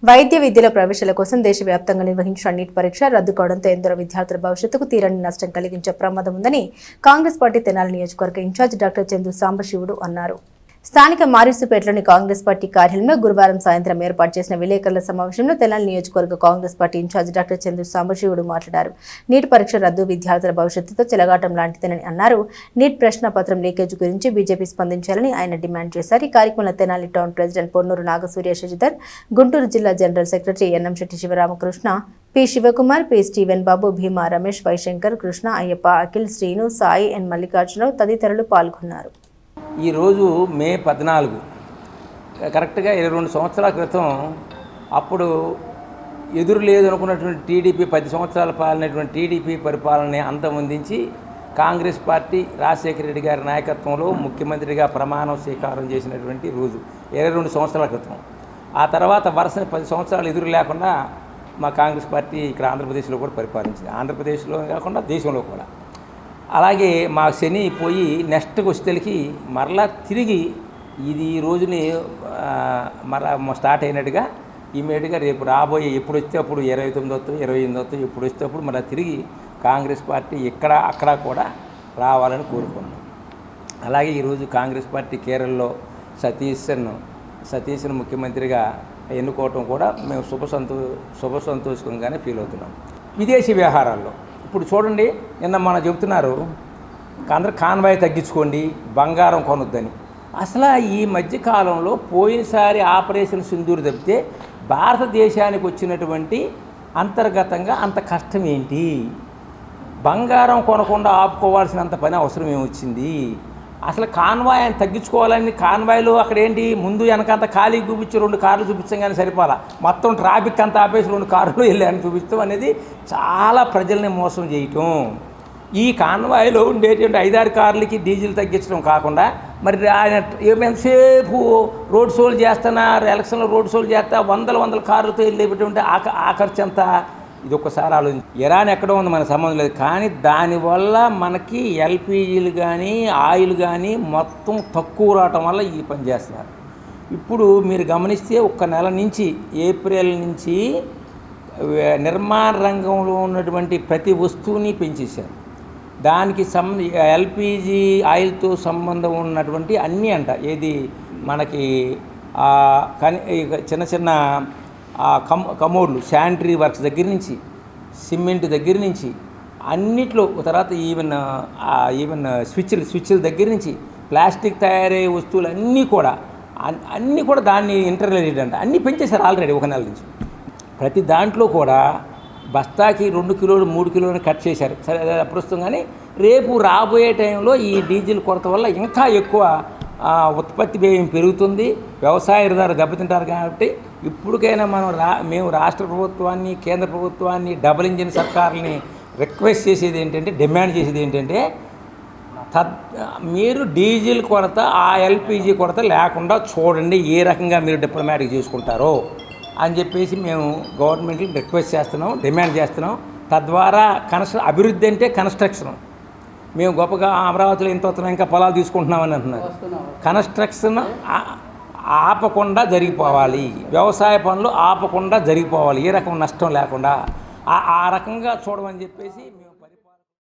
వైద్య విద్యలో ప్రవేశాల కోసం దేశవ్యాప్తంగా నిర్వహించిన నీట్ పరీక్ష రద్దు కావడంతో ఎందరో విద్యార్థుల భవిష్యత్తుకు తీరని నష్టం కలిగించే ప్రమాదం ఉందని కాంగ్రెస్ పార్టీ తెనాలి నియోజకవర్గ ఇన్ఛార్జ్ డాక్టర్ చందు సాంబశివుడు అన్నారు. స్థానిక మారిసుపేటలోని కాంగ్రెస్ పార్టీ కార్యాలయంలో గురువారం సాయంత్రం ఏర్పాటు చేసిన విలేకరుల సమావేశంలో తెనాలి నియోజకవర్గ Congress party incharge doctor Chandu Sambasivudu మాట్లాడారు. నీట్ పరీక్ష రద్దు విద్యార్థుల భవిష్యత్తుతో చెలగాటం లాంటిదేనని అన్నారు. నీట్ ప్రశ్న పత్రం లీకేజ్ గురించి బీజేపీ స్పందించాలని ఆయన డిమాండ్ చేశారు. ఈ కార్యక్రమంలో తెనాలి టౌన్ ప్రెసిడెంట్ పొన్నూరు నాగసూర్య శశిధర్, గుంటూరు జిల్లా general secretary Ennamsetti Sivaramakrishna, P Sivakumar, P Steven Babu, Bheema Ramesh, Vaishankar, Krishna, Ayyappa, Akhil, Srinu, Sai, N Mallikarjunarao తదితరులు పాల్గొన్నారు. ఈరోజు మే 14 కరెక్ట్గా 22 సంవత్సరాల క్రితం అప్పుడు ఎదురు లేదనుకున్నటువంటి టీడీపీ 10 సంవత్సరాల పాలనటువంటి టీడీపీ పరిపాలనని అంతమొందించి కాంగ్రెస్ పార్టీ రాజశేఖర రెడ్డి గారి నాయకత్వంలో ముఖ్యమంత్రిగా ప్రమాణం స్వీకారం చేసినటువంటి రోజు 22 సంవత్సరాల క్రితం. ఆ తర్వాత వరుస 10 సంవత్సరాలు ఎదురు లేకుండా మా కాంగ్రెస్ పార్టీ ఇక్కడ ఆంధ్రప్రదేశ్లో కూడా పరిపాలించింది. ఆంధ్రప్రదేశ్లో కాకుండా దేశంలో కూడా. అలాగే మా శని పోయి నెక్స్ట్ వచ్చేసరికి మరలా తిరిగి ఇది ఈ రోజుని మరలా స్టార్ట్ అయినట్టుగా ఇమీడియట్గా రేపు రాబోయే ఎప్పుడు వస్తే అప్పుడు 29 28 ఎప్పుడు వస్తే అప్పుడు మరలా తిరిగి కాంగ్రెస్ పార్టీ ఇక్కడ అక్కడ కూడా రావాలని కోరుకున్నాం. అలాగే ఈరోజు కాంగ్రెస్ పార్టీ కేరళలో సతీష్ను ముఖ్యమంత్రిగా ఎన్నుకోవటం కూడా మేము శుభ సంతోషంగానే ఫీల్ అవుతున్నాం. విదేశీ వ్యవహారాల్లో ఇప్పుడు చూడండి, నిన్న మనం చెబుతున్నారు అందరూ కాన్వాయ్ తగ్గించుకోండి, బంగారం కొనొద్దని. అసలు ఈ మధ్యకాలంలో పోయినసారి ఆపరేషన్ సింధూర్ తప్పితే భారతదేశానికి వచ్చినటువంటి అంతర్గతంగా అంత కష్టం ఏంటి? బంగారం కొనకుండా ఆపుకోవాల్సినంత పని అవసరం ఏమొచ్చింది? అసలు కాన్వాయ్ అని తగ్గించుకోవాలని కాన్వాయ్లో అక్కడ ఏంటి ముందు వెనకంతా ఖాళీ చూపించి 2 కార్లు చూపించాం కానీ సరిపోలా, మొత్తం ట్రాఫిక్ అంతా ఆపేసి 2 కార్లు వెళ్ళాయని చూపిస్తాం అనేది చాలా ప్రజల్ని మోసం చేయటం. ఈ కాన్వాయ్లో ఉండేటువంటి 5-6 కార్లకి డీజిల్ తగ్గించడం కాకుండా మరి ఆయన ఎంతసేపు రోడ్ షోలు చేస్తున్నారు, ఎలక్షన్లో రోడ్ షోలు చేస్తా వందల కార్లతో వెళ్ళేటువంటి ఆ ఖర్చు ఎంత? ఇది ఒక్కసారి ఆలోచించి. ఇరాన్ ఎక్కడో ఉంది, మనకు సంబంధం లేదు, కానీ దానివల్ల మనకి ఎల్పిజీలు కానీ ఆయిల్ కానీ మొత్తం తక్కువ రావటం వల్ల ఈ పని చేస్తున్నారు. ఇప్పుడు మీరు గమనిస్తే ఒక్క నెల నుంచి ఏప్రిల్ నుంచి నిర్మాణ రంగంలో ఉన్నటువంటి ప్రతి వస్తువుని పెంచేశారు. దానికి ఎల్పిజి ఆయిల్తో సంబంధం ఉన్నటువంటి అన్నీ అంట, ఏది మనకి చిన్న కమోడ్లు, శానిటరీ వర్క్స్ దగ్గర నుంచి, సిమెంట్ దగ్గర నుంచి అన్నిట్లో, తర్వాత ఈవెన్ స్విచ్ల దగ్గర నుంచి ప్లాస్టిక్ తయారయ్యే వస్తువులు అన్నీ కూడా దాన్ని ఇంటర్రిలేటెడ్ అంట, అన్నీ పెంచేశారు ఆల్రెడీ ఒక నెల నుంచి. ప్రతి దాంట్లో కూడా బస్తాకి 2 కిలోలు 3 కిలోలు కట్ చేశారు. సరే ప్రస్తుతం, కానీ రేపు రాబోయే టైంలో ఈ డీజిల్ కొరత వల్ల ఇంకా ఎక్కువ ఉత్పత్తి వ్యయం పెరుగుతుంది, వ్యవసాయదారు దెబ్బతింటారు. కాబట్టి ఇప్పటికైనా మేము రాష్ట్ర ప్రభుత్వాన్ని, కేంద్ర ప్రభుత్వాన్ని, డబుల్ ఇంజిన్ సర్కార్ని రిక్వెస్ట్ చేసేది ఏంటంటే, డిమాండ్ చేసేది ఏంటంటే, మీరు డీజిల్ కొరత, ఆ ఎల్పిజి కొరత లేకుండా చూడండి, ఏ రకంగా మీరు డిప్లొమాటిక్ చేసుకుంటారో అని చెప్పేసి మేము గవర్నమెంట్ని రిక్వెస్ట్ చేస్తున్నాం, డిమాండ్ చేస్తున్నాం. తద్వారా అభివృద్ధి అంటే కన్స్ట్రక్షన్. మేము గొప్పగా అమరావతిలో ఇంత వస్తున్నాం, ఇంకా పొలాలు తీసుకుంటున్నామని అంటున్నారు. కన్స్ట్రక్షన్ ఆపకుండా జరిగిపోవాలి, వ్యవసాయ పనులు ఆపకుండా జరిగిపోవాలి, ఏ రకం నష్టం లేకుండా ఆ రకంగా చూడమని చెప్పేసి